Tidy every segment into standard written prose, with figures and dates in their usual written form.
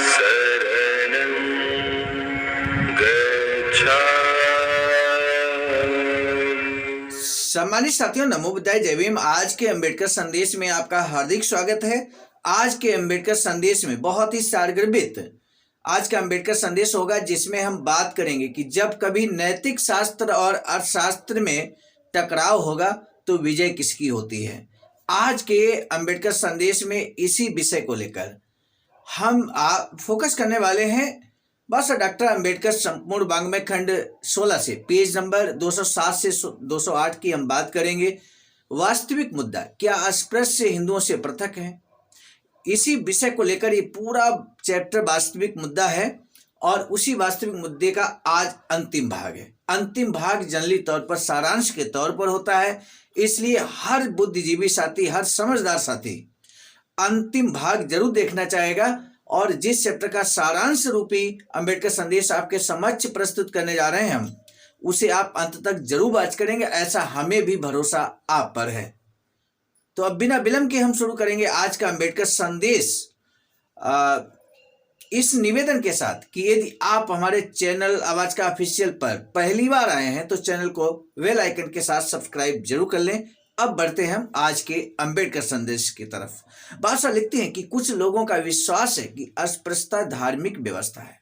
शरणं गच्छामि। सम्मानित साथियों, नमो बुद्धाय, जय भीम। आज के अंबेडकर संदेश में आपका हार्दिक स्वागत है। आज के अंबेडकर संदेश में बहुत ही सारगर्भित आज का अंबेडकर संदेश होगा, जिसमें हम बात करेंगे कि जब कभी नैतिक शास्त्र और अर्थशास्त्र में टकराव होगा तो विजय किसकी होती है। आज के अंबेडकर संदेश में इसी विषय को लेकर हम फोकस करने वाले हैं। बस डॉक्टर अंबेडकर संपूर्ण वाङ्मय खंड 16 से पेज नंबर 207 से 208 की हम बात करेंगे। वास्तविक मुद्दा क्या अस्पृश्य हिंदुओं से पृथक है, इसी विषय को लेकर ये पूरा चैप्टर वास्तविक मुद्दा है और उसी वास्तविक मुद्दे का आज अंतिम भाग है। अंतिम भाग जनरली तौर पर सारांश के तौर पर होता है, इसलिए हर बुद्धिजीवी साथी, हर समझदार साथी अंतिम भाग जरूर देखना चाहेगा और जिस चैप्टर का सारांश रूपी अंबेडकर संदेश आपके समक्ष प्रस्तुत करने जा रहे हैं हम, उसे आप अंत तक जरूर वाच करेंगे, ऐसा हमें भी भरोसा आप पर है। तो अब बिना विलंब के हम शुरू करेंगे आज का अंबेडकर संदेश इस निवेदन के साथ कि यदि आप हमारे चैनल आवाज का ऑफिशियल पर पहली बार आए हैं तो चैनल को बेल आइकन के साथ सब्सक्राइब जरूर कर लें। अब बढ़ते हैं हम आज के अंबेडकर संदेश की तरफ। बादशाह लिखते हैं कि कुछ लोगों का विश्वास है कि अस्पृश्यता धार्मिक व्यवस्था है,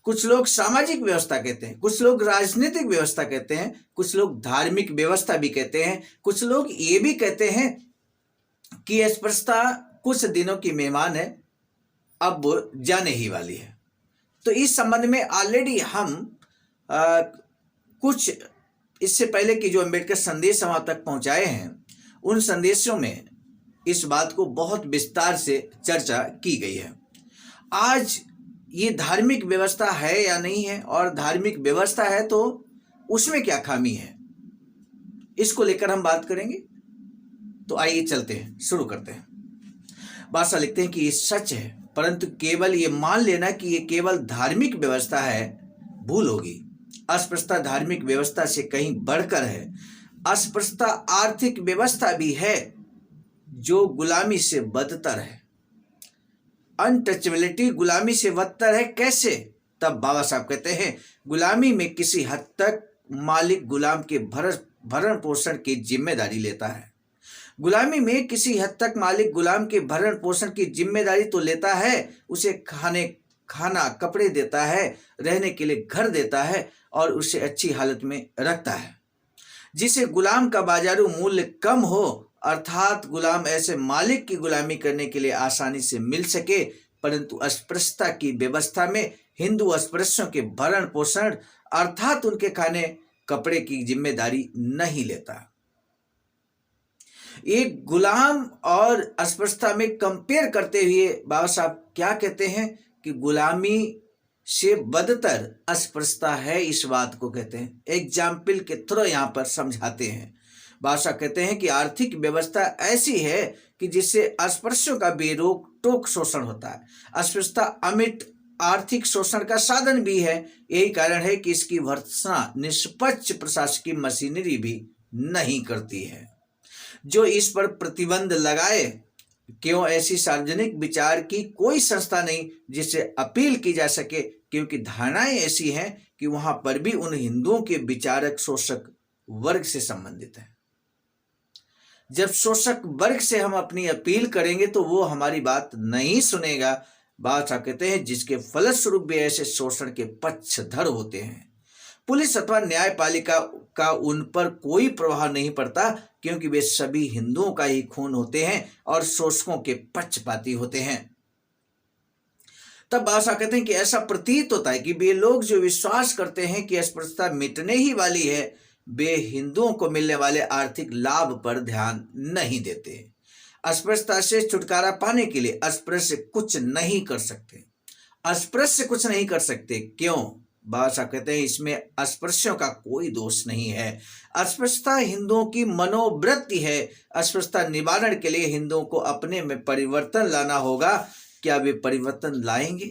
कुछ लोग सामाजिक व्यवस्था कहते हैं, कुछ लोग राजनीतिक व्यवस्था कहते हैं, कुछ लोग धार्मिक व्यवस्था भी कहते हैं, कुछ लोग ये भी कहते हैं कि अस्पृश्यता कुछ दिनों की मेहमान है, अब वो जाने ही वाली है। तो इस संबंध में ऑलरेडी हम कुछ इससे पहले की जो अंबेडकर संदेश हम आप तक पहुंचाए हैं, उन संदेशों में इस बात को बहुत विस्तार से चर्चा की गई है। आज ये धार्मिक व्यवस्था है या नहीं है, और धार्मिक व्यवस्था है तो उसमें क्या खामी है, इसको लेकर हम बात करेंगे। तो आइए चलते हैं, शुरू करते हैं। बादशाह लिखते हैं कि ये सच है, परंतु केवल ये मान लेना कि ये केवल धार्मिक व्यवस्था है भूल होगी। अस्पृश्यता धार्मिक व्यवस्था से कहीं बढ़कर है। अस्पृश्यता आर्थिक व्यवस्था भी है जो गुलामी से बदतर है। अनटचेबिलिटी गुलामी से बदतर है। कैसे? तब बाबा साहब कहते हैं गुलामी में किसी हद तक मालिक गुलाम के भरण पोषण की जिम्मेदारी लेता है। गुलामी में किसी हद तक मालिक गुलाम के भरण पोषण की जिम्मेदारी तो लेता है, उसे खाना कपड़े देता है, रहने के लिए घर देता है और उसे अच्छी हालत में रखता है। जिसे गुलाम का बाजारू मूल्य कम हो, अर्थात गुलाम ऐसे मालिक की गुलामी करने के लिए आसानी से मिल सके, परंतु अस्पृश्यता की व्यवस्था में हिंदू अस्पृश्यों के भरण पोषण अर्थात उनके खाने कपड़े की जिम्मेदारी नहीं लेता। एक गुलाम और अस्पृश्यता में कंपेयर करते हुए बाबा साहब क्या कहते हैं कि गुलामी से बदतर अस्पृश्यता है, इस बात को कहते हैं। एग्जाम्पल के थ्रू यहाँ पर समझाते हैं। बादशाह कहते हैं कि आर्थिक व्यवस्था ऐसी है कि जिससे अस्पृश्यों का बेरोक टोक शोषण होता है। अस्पृश्यता अमिट आर्थिक शोषण का साधन भी है। यही कारण है कि इसकी भर्त्सना निष्पक्ष प्रशासकीय मशीनरी भी नहीं करती है। जो इस पर प्रतिबंध लगाए, क्यों ऐसी सार्वजनिक विचार की कोई संस्था नहीं जिससे अपील की जा सके, क्योंकि धारणाएं ऐसी हैं कि वहां पर भी उन हिंदुओं के विचारक शोषक वर्ग से संबंधित है। जब शोषक वर्ग से हम अपनी अपील करेंगे तो वो हमारी बात नहीं सुनेगा। बादशाह कहते हैं जिसके फलस्वरूप भी ऐसे शोषण के पक्षधर होते हैं। पुलिस अथवा न्यायपालिका का उन पर कोई प्रभाव नहीं पड़ता, क्योंकि वे सभी हिंदुओं का ही खून होते हैं और शोषकों के पक्षपाती होते हैं। तब बादशाह कहते हैं कि ऐसा प्रतीत होता है कि वे लोग जो विश्वास करते हैं कि अस्पृश्यता मिटने ही वाली है, वे हिंदुओं को मिलने वाले आर्थिक लाभ पर ध्यान नहीं देते। अस्पृश्यता से छुटकारा पाने के लिए अस्पृश्य कुछ नहीं कर सकते। अस्पृश्य कुछ नहीं कर सकते। क्यों? बादशाह कहते हैं इसमें अस्पृश्यों का कोई दोष नहीं है। अस्पृश्यता हिंदुओं की मनोवृत्ति है। अस्पृश्यता निवारण के लिए हिंदुओं को अपने में परिवर्तन लाना होगा। क्या वे परिवर्तन लाएंगे?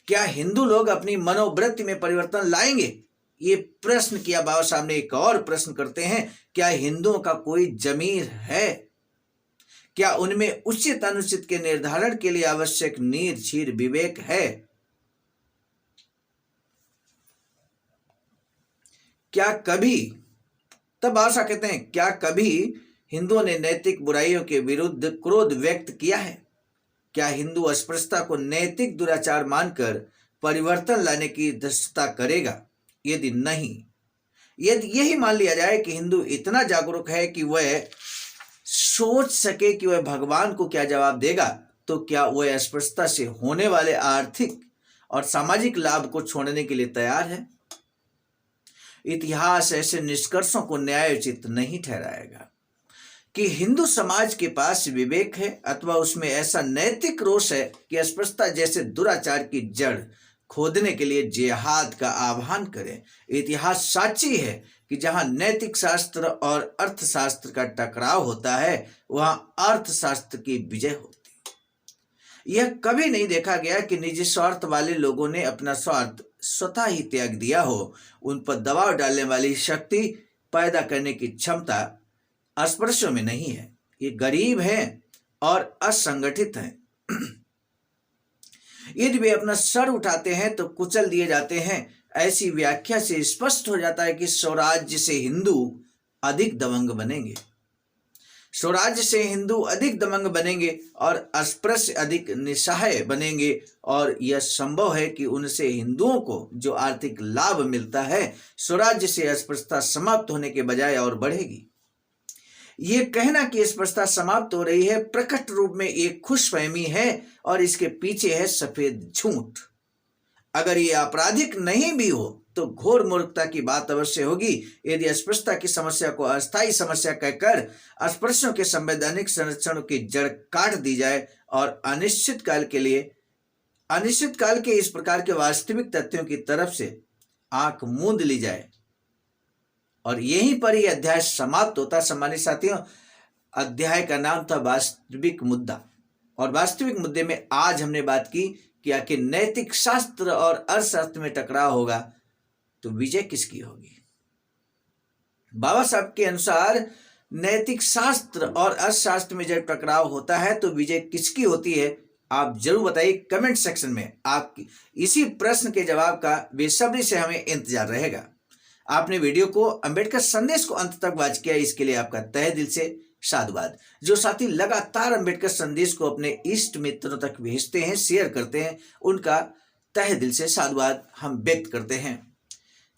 क्या हिंदू लोग अपनी मनोवृत्ति में परिवर्तन लाएंगे? ये प्रश्न किया बाबा साहब ने। एक और प्रश्न करते हैं, क्या हिंदुओं का कोई जमीर है? क्या उनमें उचित अनुचित के निर्धारण के लिए आवश्यक नीर क्षीर विवेक है? क्या कभी, तब भाषा कहते हैं, क्या कभी हिंदुओं ने नैतिक बुराइयों के विरुद्ध क्रोध व्यक्त किया है? क्या हिंदू अस्पृश्यता को नैतिक दुराचार मानकर परिवर्तन लाने की धृष्टता करेगा? यदि नहीं, यदि यही मान लिया जाए कि हिंदू इतना जागरूक है कि वह सोच सके कि वह भगवान को क्या जवाब देगा, तो क्या वह अस्पृश्यता से होने वाले आर्थिक और सामाजिक लाभ को छोड़ने के लिए तैयार है? इतिहास ऐसे निष्कर्षों को न्यायोचित नहीं ठहराएगा कि हिंदू समाज के पास विवेक है अथवा उसमें ऐसा नैतिक रोष है कि अस्पृश्यता जैसे दुराचार की जड़ खोदने के लिए जिहाद का आह्वान करें। इतिहास साक्षी है कि जहां नैतिक शास्त्र और अर्थशास्त्र का टकराव होता है, वहां अर्थशास्त्र की विजय होती है। यह कभी नहीं देखा गया कि निजी स्वार्थ वाले लोगों ने अपना स्वार्थ स्वतः ही त्याग दिया हो। उन पर दबाव डालने वाली शक्ति पैदा करने की क्षमता अस्पृश्यों में नहीं है। ये गरीब हैं और असंगठित हैं। यदि वे अपना सर उठाते हैं तो कुचल दिए जाते हैं। ऐसी व्याख्या से स्पष्ट हो जाता है कि स्वराज्य से हिंदू अधिक दबंग बनेंगे, स्वराज्य से हिंदू अधिक दबंग बनेंगे और अस्पृश्य अधिक निस्सहाय बनेंगे। और यह संभव है कि उनसे हिंदुओं को जो आर्थिक लाभ मिलता है, स्वराज्य से अस्पृश्यता समाप्त होने के बजाय और बढ़ेगी। ये कहना कि अस्पृश्यता समाप्त हो रही है प्रकट रूप में एक खुशफहमी है और इसके पीछे है सफेद झूठ। अगर ये आपराधिक नहीं भी हो तो घोर मूर्खता की बात अवश्य होगी यदि अस्पृश्यता की समस्या को अस्थायी समस्या कहकर अस्पृश्यों के संवैधानिक संरक्षण की जड़ काट दी जाए और अनिश्चित काल के इस प्रकार के वास्तविक तथ्यों की तरफ से आंख मूंद ली जाए और यहीं पर यह अध्याय समाप्त होता। सम्मानित साथियों, अध्याय का नाम था वास्तविक मुद्दा, और वास्तविक मुद्दे में आज हमने बात की कि आखिर नैतिक शास्त्र और अर्थशास्त्र में टकराव होगा तो विजय किसकी होगी। बाबा साहब के अनुसार नैतिक शास्त्र और अर्थशास्त्र में जब टकराव होता है तो विजय किसकी होती है? आप जरूर बताइए कमेंट सेक्शन में। आपकी इसी प्रश्न के जवाब का बेसब्री से हमें इंतजार रहेगा। आपने वीडियो को अंबेडकर संदेश को अंत तक वॉच किया, इसके लिए आपका तहे दिल से साधुवाद। जो साथी लगातार अंबेडकर संदेश को अपने इष्ट मित्रों तक भेजते हैं, शेयर करते हैं, उनका तहे दिल से साधुवाद हम व्यक्त करते हैं,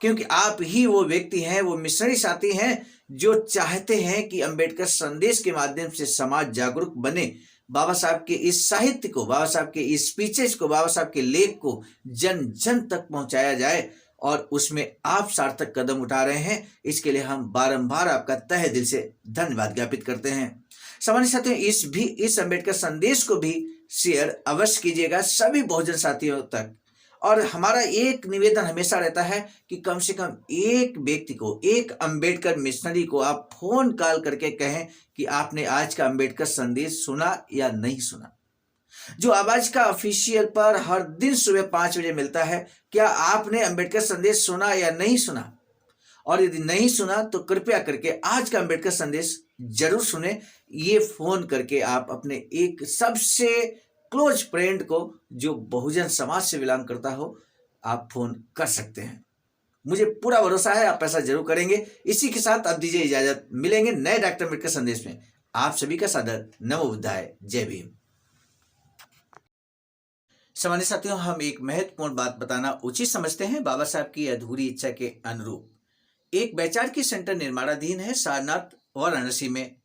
क्योंकि आप ही वो व्यक्ति हैं, वो मिशनरी साथी हैं जो चाहते हैं कि अंबेडकर संदेश के माध्यम से समाज जागरूक बने। बाबा साहब के इस साहित्य को, बाबा साहब के इस स्पीचेस को, बाबा साहब के लेख को जन जन तक पहुंचाया जाए और उसमें आप सार्थक कदम उठा रहे हैं। इसके लिए हम बारंबार आपका तहे दिल से धन्यवाद ज्ञापित करते हैं। सामान्य साथियों, इस अंबेडकर संदेश को भी शेयर अवश्य कीजिएगा सभी बहुजन साथियों तक। और हमारा एक निवेदन हमेशा रहता है कि कम से कम एक व्यक्ति को, एक अंबेडकर मिशनरी को आप फोन कॉल करके कहें कि आपने आज का अंबेडकर संदेश सुना या नहीं सुना। जो आवाज का ऑफिशियल पर हर दिन सुबह 5 बजे मिलता है, क्या आपने अंबेडकर संदेश सुना या नहीं सुना? और यदि नहीं सुना तो कृपया करके आज का अंबेडकर संदेश जरूर सुने। ये फोन करके आप अपने एक सबसे क्लोज फ्रेंड को जो बहुजन समाज से बिलोंग करता हो, आप फोन कर सकते हैं। मुझे पूरा भरोसा है आप ऐसा जरूर करेंगे। इसी के साथ अब दीजिए इजाजत, मिलेंगे नए डॉक्टर अंबेडकर संदेश में। आप सभी का सादर नमो बुद्धाय, जय भीम। सामान्य साथियों, हम एक महत्वपूर्ण बात बताना उचित समझते हैं। बाबा साहब की अधूरी इच्छा के अनुरूप एक वैचारिक सेंटर निर्माणाधीन है सारनाथ वाराणसी में,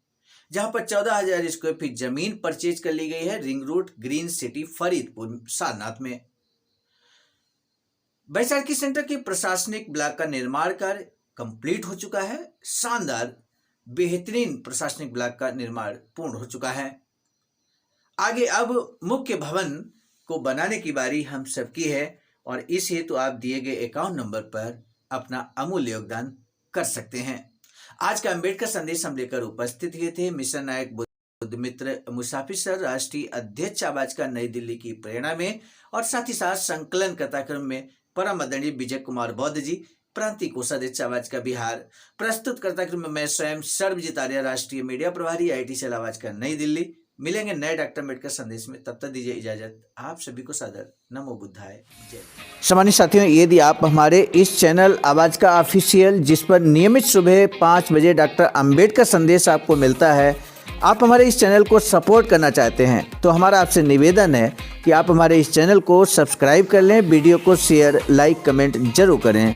जहां पर 14,000 स्क्वायर फीट जमीन परचेज कर ली गई है ring road green city Faridpur Sarnath में। वैचारिक सेंटर के प्रशासनिक ब्लॉक का निर्माण कार्य कंप्लीट हो चुका है। शानदार बेहतरीन प्रशासनिक ब्लॉक का निर्माण पूर्ण हो चुका है। आगे अब मुख्य भवन को बनाने की बारी हम सबकी है और इस हेतु आप दिए गए अकाउंट नंबर पर अपना अमूल्य योगदान कर सकते हैं। आज का अंबेडकर संदेश हम लेकर उपस्थित हुए थे मिशन नायक बुद्ध मित्र मुसाफिर सर, राष्ट्रीय अध्यक्ष आवाज का नई दिल्ली की प्रेरणा में, और साथ ही साथ संकलन कथाक्रम में परम आदरणीय विजय कुमार बौद्ध जी, प्रांतीय कोषाध्यक्ष आवाज का बिहार। प्रस्तुत कथाक्रम में मैं स्वयं सर्वजित आर्य, राष्ट्रीय मीडिया प्रभारी, IIT सेल आवाज का नई दिल्ली। मिलेंगे नए डॉक्टर अम्बेडकर संदेश में, तब तक दीजिए इजाजत। आप सभी को सादर नमो बुद्धाय जय। सम्मानित साथियों, यदि आप हमारे इस चैनल आवाज का ऑफिशियल, जिस पर नियमित सुबह 5 बजे डॉक्टर अम्बेडकर संदेश आपको मिलता है, आप हमारे इस चैनल को सपोर्ट करना चाहते हैं, तो हमारा आपसे निवेदन है कि आप हमारे इस चैनल को सब्सक्राइब कर लें, वीडियो को शेयर, लाइक, कमेंट जरूर करें।